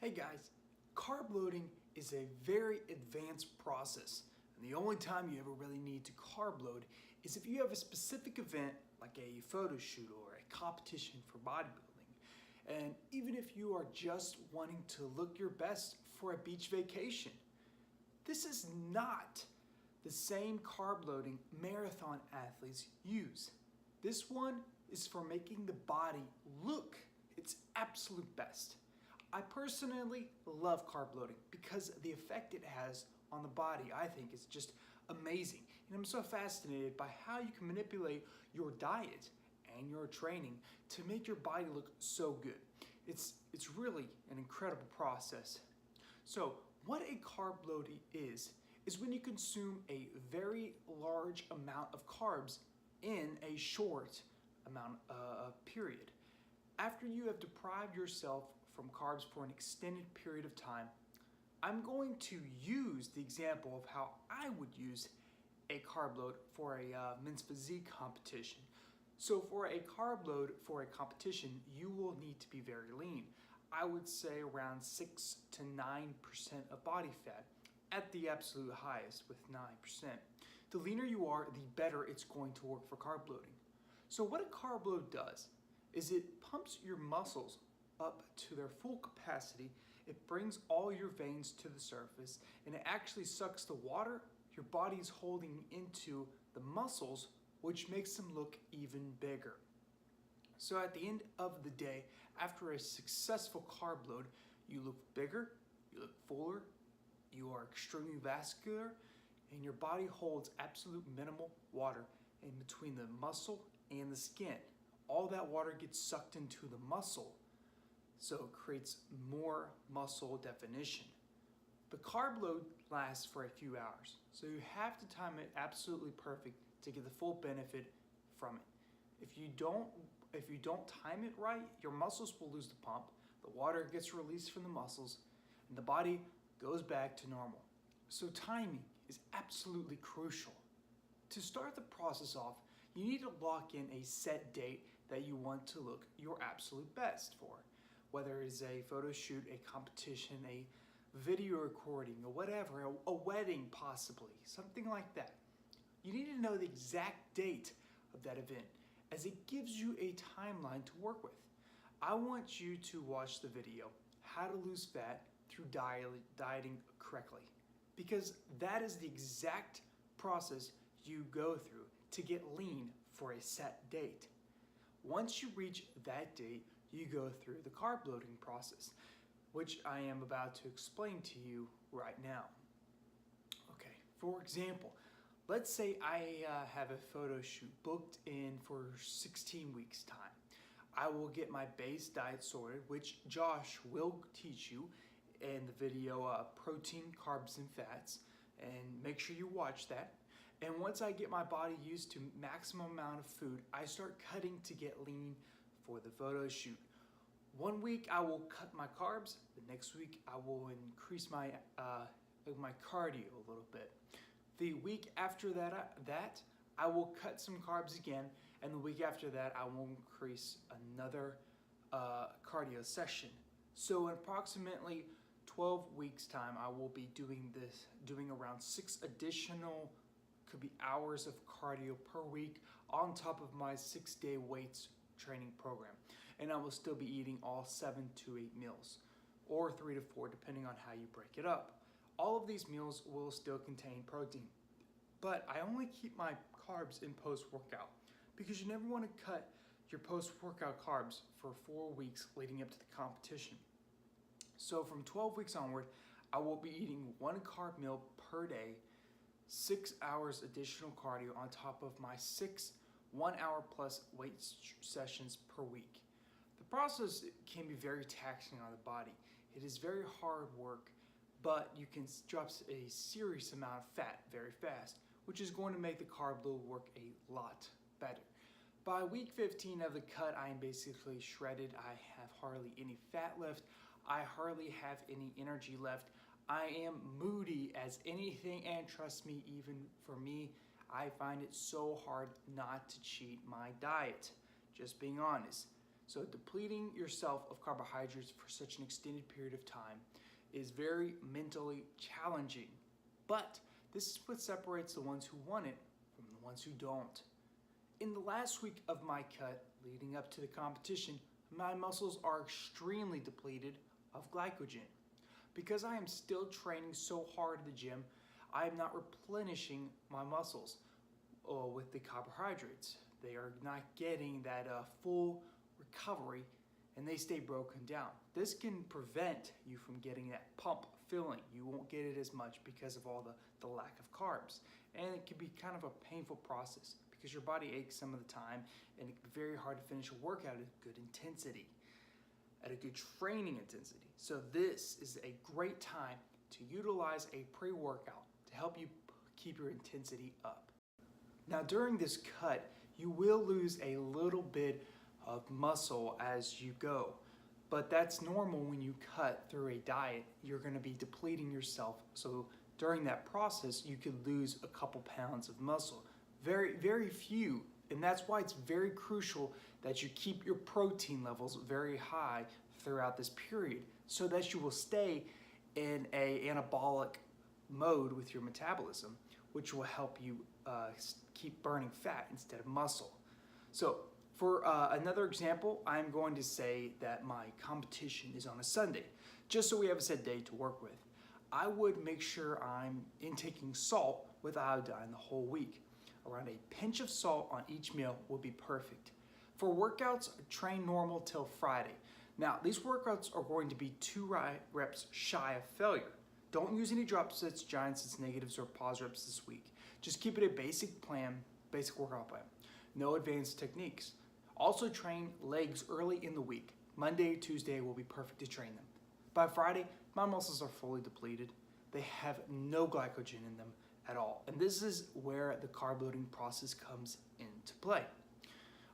Hey guys, carb loading is a very advanced process, and the only time you ever really need to carb load is if you have a specific event like a photo shoot or a competition for bodybuilding. And even if you are just wanting to look your best for a beach vacation. This is not the same carb loading marathon athletes use. This one is for making the body look its absolute best. I personally love carb loading because the effect it has on the body I think is just amazing. And I'm so fascinated by how you can manipulate your diet and your training to make your body look so good. It's really an incredible process. So what a carb load is when you consume a very large amount of carbs in a short amount of period. After you have deprived yourself from carbs for an extended period of time, I'm going to use the example of how I would use a carb load for a men's physique competition. So for a carb load for a competition, you will need to be very lean. I would say around 6 to 9% of body fat at the absolute highest with 9%. The leaner you are, the better it's going to work for carb loading. So what a carb load does is it pumps your muscles up to their full capacity. It brings all your veins to the surface, and it actually sucks the water your body is holding into the muscles, which makes them look even bigger. So at the end of the day, after a successful carb load, you look bigger, you look fuller, you are extremely vascular, and your body holds absolute minimal water in between the muscle and the skin. All that water gets sucked into the muscle, so it creates more muscle definition. The carb load lasts for a few hours, so you have to time it absolutely perfect to get the full benefit from it. If you don't time it right, your muscles will lose the pump, the water gets released from the muscles, and the body goes back to normal. So timing is absolutely crucial. To start the process off, you need to lock in a set date that you want to look your absolute best for. Whether it's a photo shoot, a competition, a video recording, or whatever, a wedding possibly, something like that. You need to know the exact date of that event, as it gives you a timeline to work with. I want you to watch the video, How to Lose Fat Through Dieting Correctly, because that is the exact process you go through to get lean for a set date. Once you reach that date, you go through the carb loading process, which I am about to explain to you right now. Okay, for example, let's say I have a photo shoot booked in for 16 weeks time. I will get my base diet sorted, which Josh will teach you in the video Protein, Carbs, and Fats, and make sure you watch that. And once I get my body used to maximum amount of food, I start cutting to get lean for the photo shoot. 1 week I will cut my carbs, the next week I will increase my cardio a little bit. The week after that I will cut some carbs again, and the week after that I will increase another cardio session. So in approximately 12 weeks time, I will be doing around 6 additional, could be hours of cardio per week on top of my 6-day weights training program. And I will still be eating all 7 to 8 meals, or 3 to 4 depending on how you break it up. All of these meals will still contain protein, but I only keep my carbs in post-workout because you never want to cut your post-workout carbs for 4 weeks leading up to the competition. So from 12 weeks onward, I will be eating 1 carb meal per day, 6 hours additional cardio on top of my 6 1-hour plus weight sessions per week. The process can be very taxing on the body. It is very hard work, but you can drop a serious amount of fat very fast, which is going to make the carb load work a lot better. By week 15 of the cut, I am basically shredded. I have hardly any fat left. I hardly have any energy left. I am moody as anything, and trust me, even for me, I find it so hard not to cheat my diet, just being honest. So depleting yourself of carbohydrates for such an extended period of time is very mentally challenging. But this is what separates the ones who want it from the ones who don't. In the last week of my cut leading up to the competition, my muscles are extremely depleted of glycogen. Because I am still training so hard at the gym, I am not replenishing my muscles with the carbohydrates. They are not getting that full recovery and they stay broken down. This can prevent you from getting that pump feeling. You won't get it as much because of all the lack of carbs. And it can be kind of a painful process because your body aches some of the time and it can be very hard to finish a workout at a good intensity, at a good training intensity. So this is a great time to utilize a pre-workout to help you keep your intensity up. Now during this cut, you will lose a little bit of muscle as you go, but that's normal when you cut through a diet. You're going to be depleting yourself, so during that process you could lose a couple pounds of muscle. Very few, and that's why it's very crucial that you keep your protein levels very high throughout this period so that you will stay in a anabolic mode with your metabolism, which will help you keep burning fat instead of muscle. So for another example, I'm going to say that my competition is on a Sunday, just so we have a set day to work with. I would make sure I'm intaking salt with iodine the whole week. Around a pinch of salt on each meal will be perfect. For workouts, train normal till Friday. Now, these workouts are going to be 2 reps shy of failure. Don't use any drop sets, giant sets, negatives, or pause reps this week. Just keep it a basic workout plan. No advanced techniques. Also train legs early in the week. Monday, Tuesday will be perfect to train them. By Friday, my muscles are fully depleted. They have no glycogen in them at all. And this is where the carb loading process comes into play.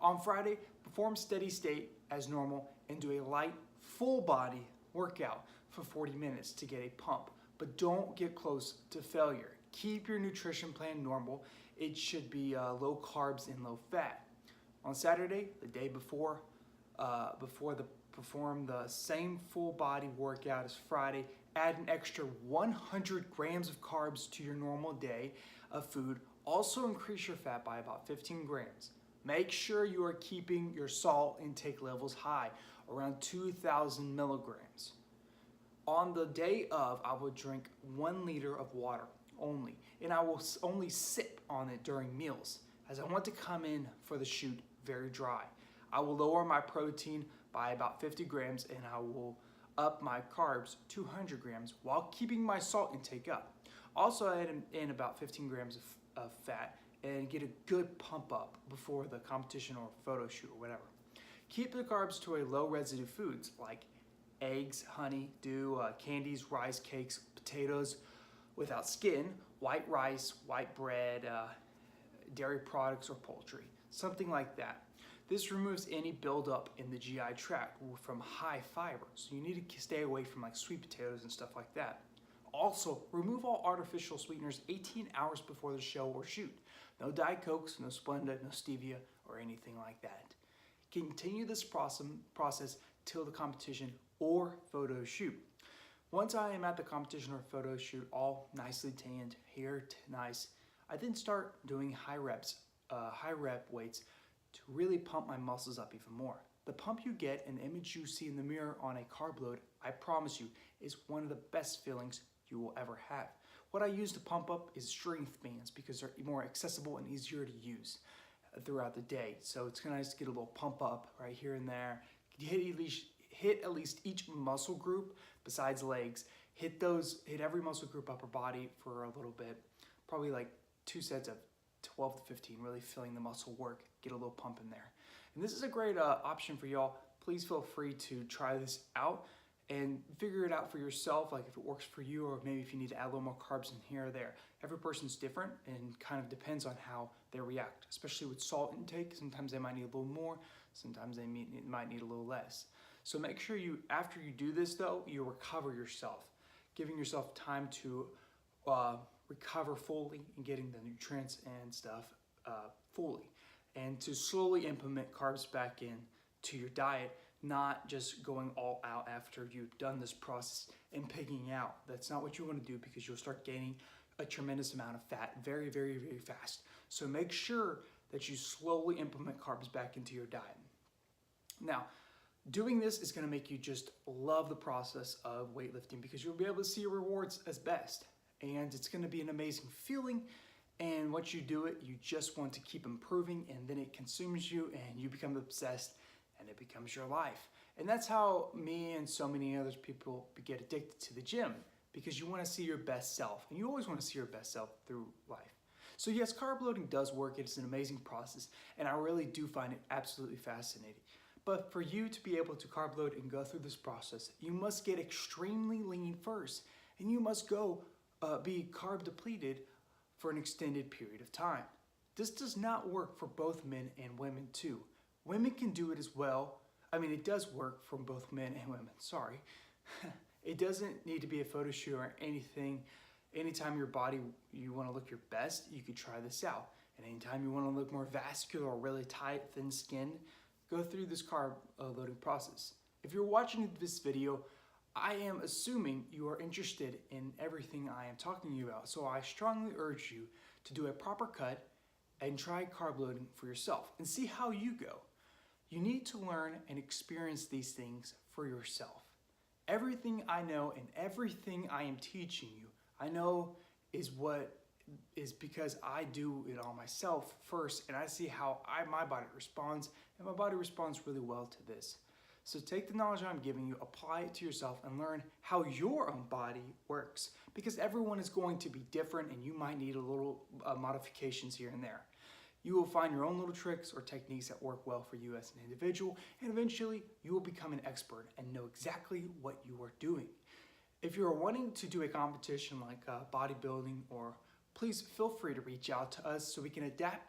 On Friday, perform steady state as normal and do a light, full body workout for 40 minutes to get a pump. But don't get close to failure. Keep your nutrition plan normal. It should be low carbs and low fat. On Saturday, the day before, perform the same full body workout as Friday. Add an extra 100 grams of carbs to your normal day of food. Also increase your fat by about 15 grams. Make sure you are keeping your salt intake levels high, around 2,000 milligrams. On the day of, I will drink 1 liter of water only, and I will only sip on it during meals, as I want to come in for the shoot very dry. I will lower my protein by about 50 grams, and I will up my carbs 200 grams while keeping my salt intake up. Also add in about 15 grams of fat and get a good pump up before the competition or photo shoot or whatever. Keep the carbs to a low residue foods like eggs, honey, dew, candies, rice cakes, potatoes without skin, white rice, white bread, dairy products, or poultry, something like that. This removes any buildup in the GI tract from high fiber, so you need to stay away from like sweet potatoes and stuff like that. Also, remove all artificial sweeteners 18 hours before the show or shoot. No Diet Cokes, no Splenda, no Stevia, or anything like that. Continue this process till the competition or photo shoot. Once I am at the competition or photo shoot, all nicely tanned, hair nice, I then start doing high rep weights to really pump my muscles up even more. The pump you get and the image you see in the mirror on a carb load, I promise you, is one of the best feelings you will ever have. What I use to pump up is strength bands because they're more accessible and easier to use throughout the day. So it's nice to get a little pump up right here and there. Hit at least each muscle group besides legs. Hit every muscle group upper body for a little bit, probably like 2 sets of 12 to 15, really feeling the muscle work, get a little pump in there. And this is a great option for y'all. Please feel free to try this out and figure it out for yourself, like if it works for you or maybe if you need to add a little more carbs in here or there. Every person's different and kind of depends on how they react, especially with salt intake. Sometimes they might need a little more, sometimes they might need a little less. So make sure after you do this though, you recover yourself, giving yourself time to recover fully and getting the nutrients and stuff fully, and to slowly implement carbs back in to your diet, not just going all out after you've done this process and pigging out. That's not what you want to do, because you'll start gaining a tremendous amount of fat very, very, very fast. So make sure that you slowly implement carbs back into your diet. Now, doing this is going to make you just love the process of weightlifting, because you'll be able to see your rewards as best. And it's going to be an amazing feeling. And once you do it, you just want to keep improving, and then it consumes you and you become obsessed and it becomes your life. And that's how me and so many other people get addicted to the gym, because you want to see your best self, and you always want to see your best self through life. So yes, carb loading does work. It's an amazing process, and I really do find it absolutely fascinating. But for you to be able to carb load and go through this process, you must get extremely lean first, and you must go be carb depleted for an extended period of time. This does not work for both men and women too. Women can do it as well. I mean, it does work for both men and women, sorry. It doesn't need to be a photo shoot or anything. Anytime your body, you want to look your best, you could try this out. And anytime you want to look more vascular or really tight, thin-skinned, go through this carb loading process. If you're watching this video, I am assuming you are interested in everything I am talking about. So I strongly urge you to do a proper cut and try carb loading for yourself and see how you go. You need to learn and experience these things for yourself. Everything I know and everything I am teaching you, I know is because I do it all myself first, and I see how my body responds, and my body responds really well to this. So take the knowledge I'm giving you, apply it to yourself, and learn how your own body works, because everyone is going to be different, and you might need a little modifications here and there. You will find your own little tricks or techniques that work well for you as an individual, and eventually you will become an expert and know exactly what you are doing. If you're wanting to do a competition like bodybuilding, or please feel free to reach out to us so we can adapt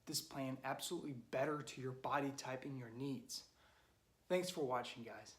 this plan absolutely better to your body type and your needs. Thanks for watching, guys.